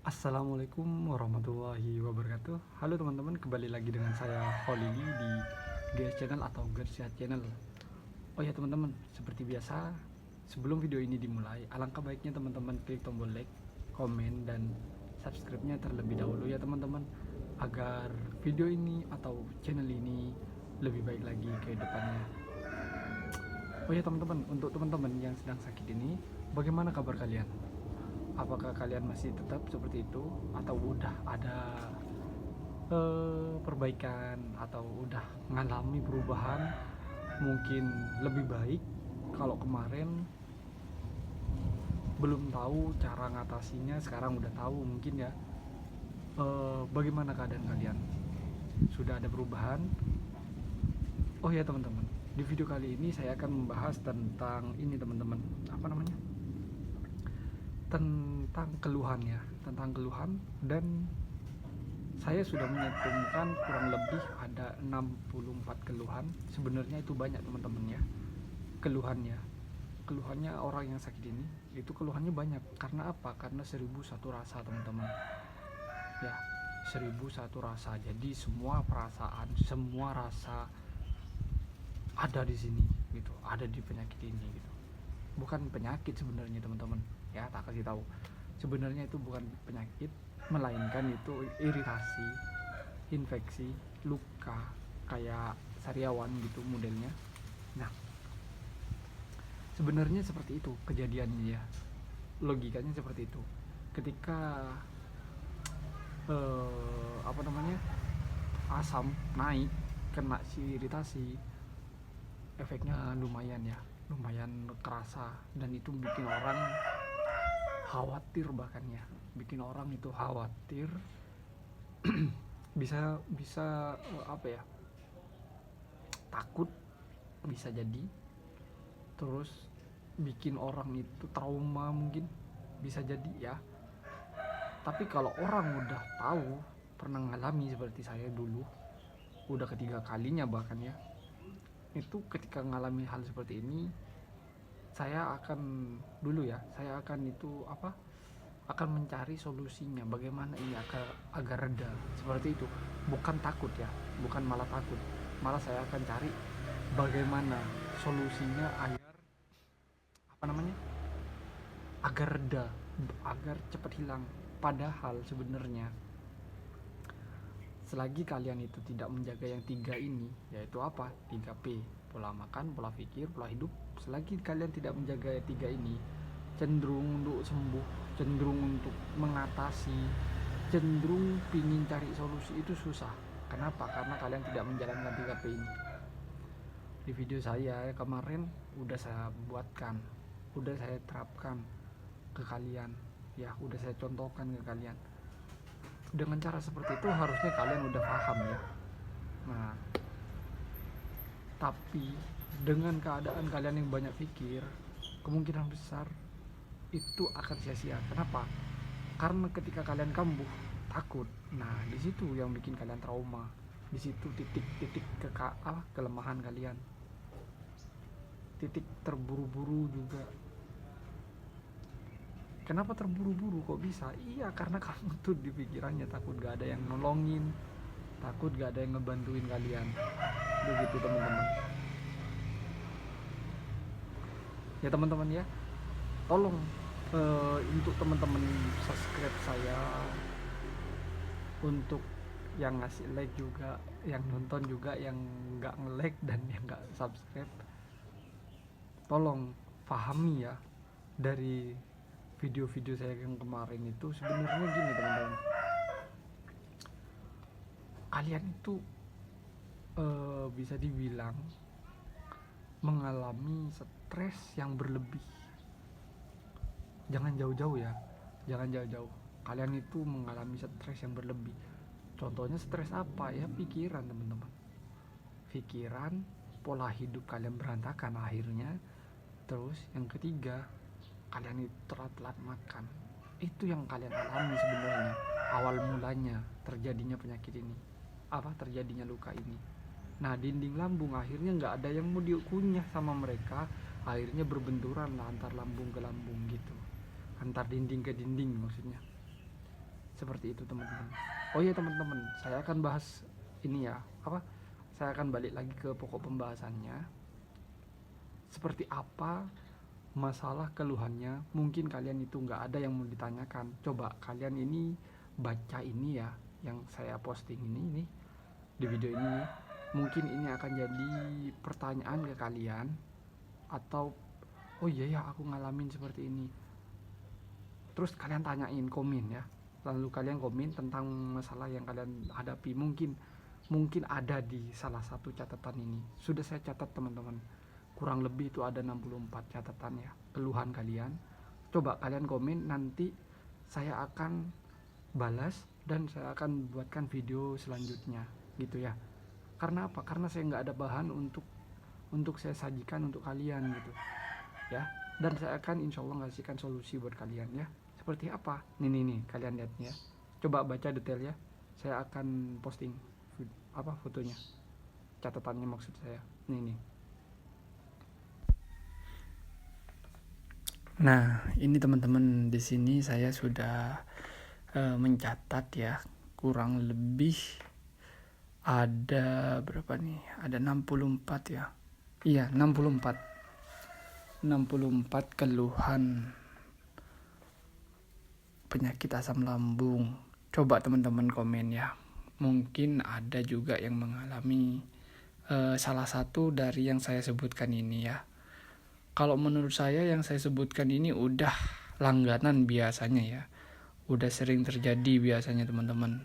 Assalamualaikum warahmatullahi wabarakatuh. Halo teman-teman, kembali lagi dengan saya Holili di GS Channel atau Gersiat Channel. Oh ya teman-teman, seperti biasa, sebelum video ini dimulai, alangkah baiknya teman-teman klik tombol like, komen, dan subscribe-nya terlebih dahulu ya teman-teman, agar video ini atau channel ini lebih baik lagi ke depannya. Oh ya teman-teman, untuk teman-teman yang sedang sakit ini, bagaimana kabar kalian? Apakah kalian masih tetap seperti itu atau udah ada perbaikan atau udah ngalami perubahan mungkin lebih baik? Kalau kemarin belum tahu cara ngatasinya, sekarang udah tahu mungkin ya. Bagaimana keadaan kalian? Sudah ada perubahan? Oh ya teman-teman, di video kali ini saya akan membahas tentang ini teman-teman, apa namanya, tentang keluhan ya, tentang keluhan. Dan saya sudah menyetumkan kurang lebih ada 64 keluhan. Sebenarnya itu banyak teman-teman ya, keluhannya orang yang sakit ini. Itu keluhannya banyak, karena apa? Karena 1001 rasa teman-teman ya, 1001 rasa. Jadi semua perasaan, semua rasa ada di sini gitu, ada di penyakit ini gitu. Bukan penyakit sebenarnya teman-teman ya, tak kasih tahu, sebenarnya itu bukan penyakit, melainkan itu iritasi, infeksi, luka, kayak sariawan gitu modelnya. Nah, sebenarnya seperti itu kejadiannya ya, logikanya seperti itu. Ketika apa namanya, asam naik, kena si iritasi, efeknya lumayan ya, lumayan kerasa. Dan itu bikin orang khawatir, bahkan ya, bikin orang itu khawatir. bisa apa ya, takut bisa jadi. Terus bikin orang itu trauma mungkin, bisa jadi ya. Tapi kalau orang udah tahu, pernah ngalami seperti saya dulu, udah ketiga kalinya bahkan ya, itu ketika ngalami hal seperti ini, saya akan dulu ya, saya akan itu apa, akan mencari solusinya bagaimana ini agar reda seperti itu. Bukan takut ya, bukan malah takut, malah saya akan cari bagaimana solusinya agar apa namanya, agar reda, agar cepat hilang. Padahal sebenarnya selagi kalian itu tidak menjaga yang tiga ini, yaitu apa, 3P, pola makan, pola pikir, pola hidup. Selagi kalian tidak menjaga tiga ini, cenderung untuk sembuh, cenderung untuk mengatasi, cenderung pingin cari solusi itu susah. Kenapa? Karena kalian tidak menjalankan 3P ini. Di video saya kemarin udah saya buatkan, udah saya terapkan ke kalian ya, udah saya contohkan ke kalian. Dengan cara seperti itu harusnya kalian udah paham ya. Nah, tapi dengan keadaan kalian yang banyak pikir, kemungkinan besar itu akan sia-sia. Kenapa? Karena ketika kalian kambuh, takut. Nah, di situ yang bikin kalian trauma. Di situ titik-titik kelemahan kalian. Titik terburu-buru juga. Kenapa terburu-buru kok bisa? Iya, karena kamu tuh di pikirannya takut gak ada yang nolongin, takut gak ada yang ngebantuin kalian. Begitu teman-teman. Ya teman-teman ya, tolong untuk teman-teman subscribe saya, untuk yang ngasih like juga, yang nonton juga, yang nggak nge-like dan yang nggak subscribe, tolong pahami ya. Dari video-video saya yang kemarin itu sebenarnya gini teman-teman, kalian itu bisa dibilang mengalami stres yang berlebih. Jangan jauh-jauh ya, jangan jauh-jauh, kalian itu mengalami stres yang berlebih. Contohnya stres apa ya? Pikiran teman-teman, pikiran, pola hidup kalian berantakan akhirnya. Terus yang ketiga, kalian itu telat makan. Itu yang kalian alami sebenarnya awal mulanya terjadinya penyakit ini, apa, terjadinya luka ini. Nah, dinding lambung akhirnya nggak ada yang mau dikunyah sama mereka, akhirnya berbenturan lah antar lambung ke lambung gitu, antar dinding ke dinding maksudnya. Seperti itu teman-teman. Oh iya teman-teman, saya akan bahas ini ya, saya akan balik lagi ke pokok pembahasannya. Seperti apa masalah keluhannya? Mungkin kalian itu nggak ada yang mau ditanyakan. Coba kalian ini baca ini ya, yang saya posting ini di video ini. Mungkin ini akan jadi pertanyaan ke kalian, atau oh iya ya aku ngalamin seperti ini. Terus kalian tanyain, komen ya. Lalu kalian komen tentang masalah yang kalian hadapi. Mungkin ada di salah satu catatan ini. Sudah saya catat teman-teman. Kurang lebih itu ada 64 catatan ya, keluhan kalian. Coba kalian komen, nanti saya akan balas dan saya akan buatkan video selanjutnya gitu ya. Karena apa? Karena saya nggak ada bahan untuk saya sajikan untuk kalian gitu ya. Dan saya akan insya Allah ngasihkan solusi buat kalian ya. Seperti apa? Nih kalian lihat ya. Coba baca detail ya. Saya akan posting fotonya, catatannya maksud saya. Nih. Nah, ini teman-teman, di sini saya sudah mencatat ya. Kurang lebih ada berapa nih? Ada 64 ya. Iya, 64 keluhan penyakit asam lambung. Coba teman-teman komen ya. Mungkin ada juga yang mengalami salah satu dari yang saya sebutkan ini ya. Kalau menurut saya yang saya sebutkan ini udah langganan biasanya ya. Udah sering terjadi biasanya teman-teman.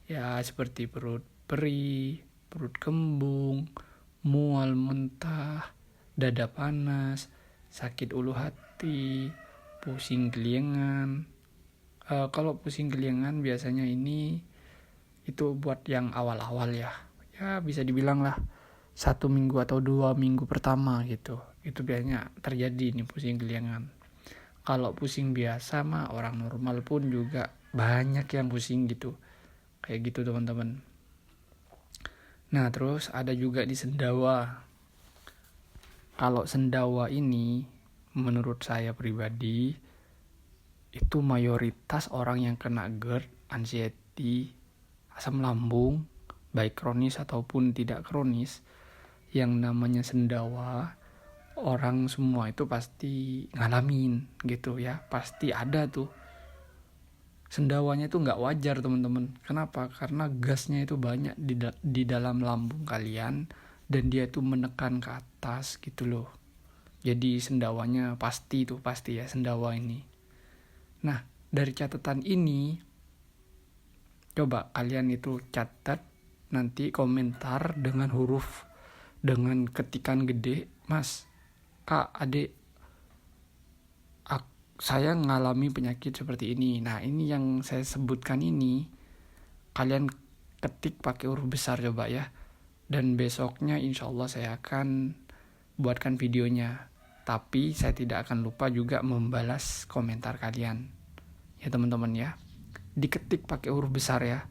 Ya seperti perut perih, perut kembung, mual muntah, dada panas, sakit ulu hati, pusing keliengan. Kalau pusing keliengan biasanya ini itu buat yang awal-awal ya. Ya bisa dibilang lah 1 minggu atau 2 minggu pertama gitu. Itu biasanya terjadi nih pusing keliengan. Kalau pusing biasa mah orang normal pun juga banyak yang pusing gitu. Kayak gitu teman-teman. Nah terus ada juga di sendawa. Kalau sendawa ini menurut saya pribadi itu mayoritas orang yang kena GERD, anxiety, asam lambung, baik kronis ataupun tidak kronis, yang namanya sendawa, orang semua itu pasti ngalamin gitu ya. Pasti ada tuh. Sendawanya itu nggak wajar teman-teman. Kenapa? Karena gasnya itu banyak di dalam lambung kalian dan dia itu menekan ke atas gitu loh. Jadi sendawanya pasti ya sendawa ini. Nah, dari catatan ini coba kalian itu catat, nanti komentar dengan huruf, dengan ketikan gede, Mas, Kak, Adik, saya ngalami penyakit seperti ini. Nah, ini yang saya sebutkan ini kalian ketik pakai huruf besar coba ya. Dan besoknya insya Allah saya akan buatkan videonya. Tapi saya tidak akan lupa juga membalas komentar kalian. Ya teman-teman ya. Diketik pakai huruf besar ya.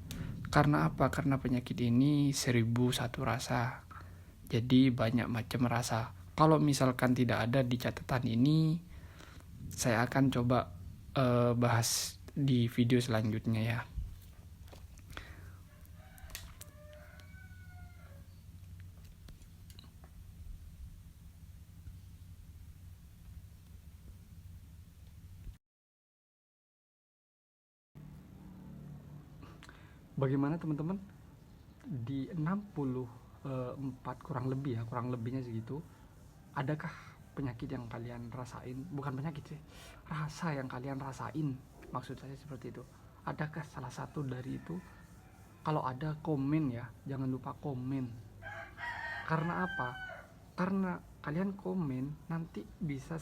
Karena apa? Karena penyakit ini 1001 rasa. Jadi banyak macam rasa. Kalau misalkan tidak ada di catatan ini, saya akan coba bahas di video selanjutnya ya. Bagaimana teman-teman? Di 64 kurang lebihnya segitu, adakah penyakit yang kalian rasain? Bukan penyakit sih, rasa yang kalian rasain, maksud saya seperti itu. Adakah salah satu dari itu? Kalau ada, komen ya, jangan lupa komen. Karena apa? Karena kalian komen, nanti bisa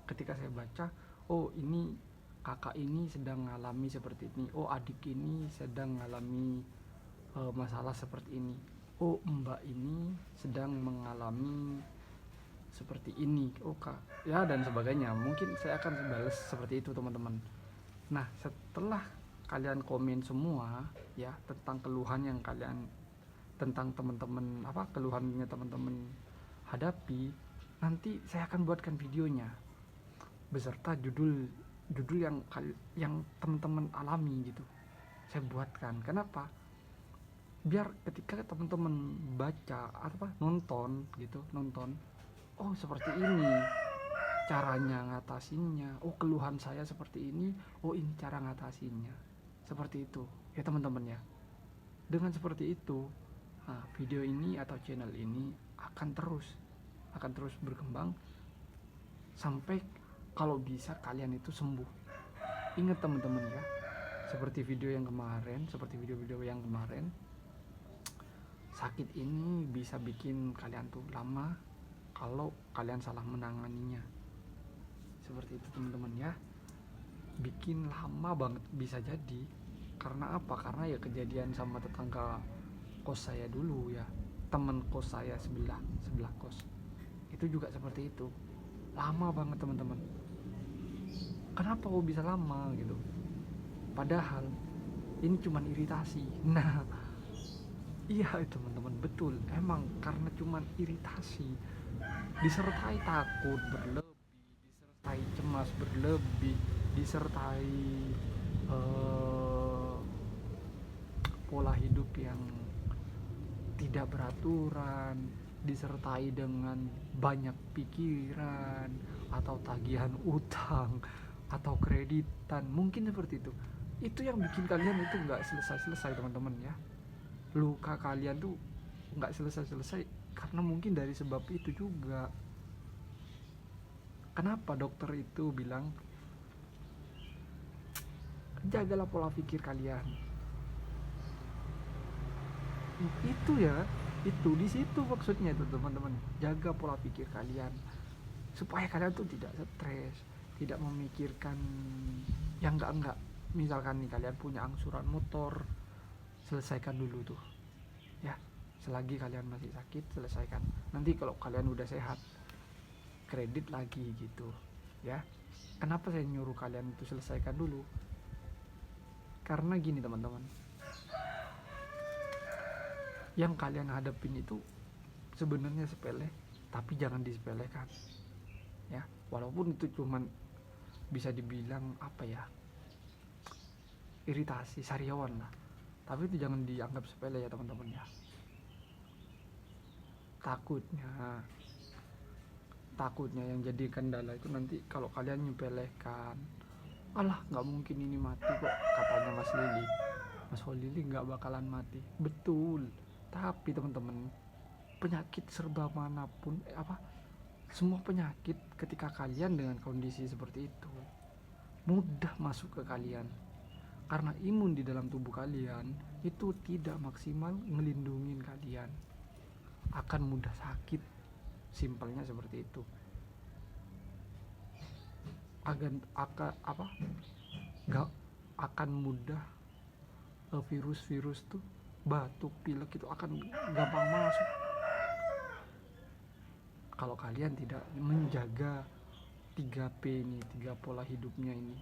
ketika saya baca, oh ini kakak ini sedang mengalami seperti ini, oh adik ini sedang mengalami masalah seperti ini, oh mbak ini sedang mengalami seperti ini, oh kak, ya dan sebagainya. Mungkin saya akan balas seperti itu teman-teman. Nah setelah kalian komen semua ya tentang keluhan yang kalian, tentang teman-teman keluhannya teman-teman hadapi, nanti saya akan buatkan videonya beserta judul judul yang teman-teman alami gitu saya buatkan. Kenapa? Biar ketika teman-teman baca apa nonton gitu, nonton, oh seperti ini caranya ngatasinnya, oh keluhan saya seperti ini, oh ini cara ngatasinnya, seperti itu ya teman-teman ya. Dengan seperti itu, nah, video ini atau channel ini akan terus berkembang sampai kalau bisa kalian itu sembuh. Ingat teman-teman ya, seperti video yang kemarin, sakit ini bisa bikin kalian tuh lama kalau kalian salah menanganinya. Seperti itu teman-teman ya, bikin lama banget bisa jadi. Karena apa? Karena ya kejadian sama tetangga kos saya dulu ya, temen kos saya sebelah kos itu juga seperti itu, lama banget teman-teman. Kenapa kok bisa lama gitu, padahal ini cuman iritasi. Nah iya teman-teman, betul, emang karena cuman iritasi disertai takut berlebih, disertai cemas berlebih, disertai pola hidup yang tidak beraturan, disertai dengan banyak pikiran atau tagihan utang atau kreditan, mungkin seperti itu yang bikin kalian itu nggak selesai teman-teman ya. Luka kalian tuh nggak selesai karena mungkin dari sebab itu juga. Kenapa dokter itu bilang jagalah pola pikir kalian, itu ya, itu di situ maksudnya itu teman-teman, jaga pola pikir kalian supaya kalian tuh tidak stres, tidak memikirkan yang enggak. Misalkan nih kalian punya angsuran motor, selesaikan dulu tuh ya, selagi kalian masih sakit selesaikan. Nanti kalau kalian udah sehat kredit lagi gitu ya. Kenapa saya nyuruh kalian itu selesaikan dulu? Karena gini teman-teman, yang kalian hadapin itu sebenarnya sepele, tapi jangan disepelekan ya. Walaupun itu cuman bisa dibilang apa ya, iritasi sariawan lah, tapi itu jangan dianggap sepele ya teman-teman ya. Takutnya yang jadi kendala itu nanti kalau kalian nyepelekan, alah nggak mungkin ini mati kok, katanya Mas Holili nggak bakalan mati. Betul, tapi teman-teman, penyakit serba manapun semua penyakit ketika kalian dengan kondisi seperti itu mudah masuk ke kalian, karena imun di dalam tubuh kalian itu tidak maksimal ngelindungin kalian, akan mudah sakit. Simpelnya seperti itu. Akan mudah virus tuh, batuk, pilek itu akan gampang masuk kalau kalian tidak menjaga 3P ini, 3 pola hidupnya ini,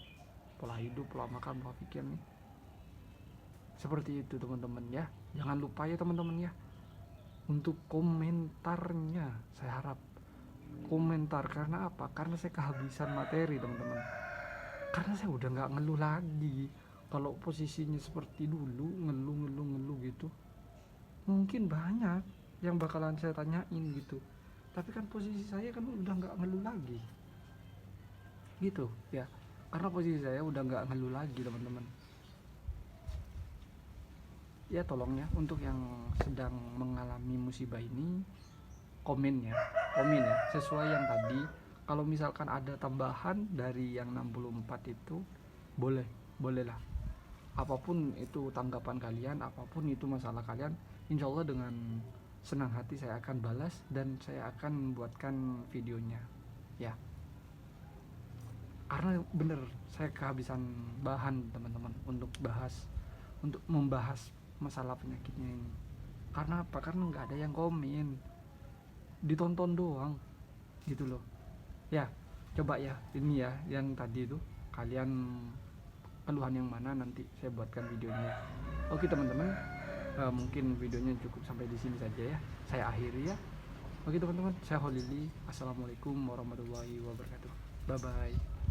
pola hidup, pola makan, pola pikir nih. Seperti itu teman-teman ya. Jangan lupa ya teman-teman ya, untuk komentarnya saya harap komentar. Karena apa? Karena saya kehabisan materi teman-teman, karena saya udah nggak ngeluh lagi. Kalau posisinya seperti dulu ngeluh gitu, mungkin banyak yang bakalan saya tanyain gitu, tapi kan posisi saya kan udah nggak ngeluh lagi gitu ya. Karena posisi saya udah nggak ngeluh lagi teman-teman ya. Tolong ya, untuk yang sedang mengalami musibah ini, komen ya sesuai yang tadi. Kalau misalkan ada tambahan dari yang 64 itu boleh lah, apapun itu tanggapan kalian, apapun itu masalah kalian, insya Allah dengan senang hati saya akan balas dan saya akan buatkan videonya ya. Karena bener saya kehabisan bahan teman-teman untuk membahas masalah penyakitnya ini. Karena apa? Karena nggak ada yang komen, ditonton doang gitu loh ya. Coba ya ini ya, yang tadi itu kalian keluhan yang mana, nanti saya buatkan videonya. Oke teman-teman, mungkin videonya cukup sampai di sini saja ya, saya akhiri ya. Oke teman-teman, saya Holili, assalamualaikum warahmatullahi wabarakatuh, bye bye.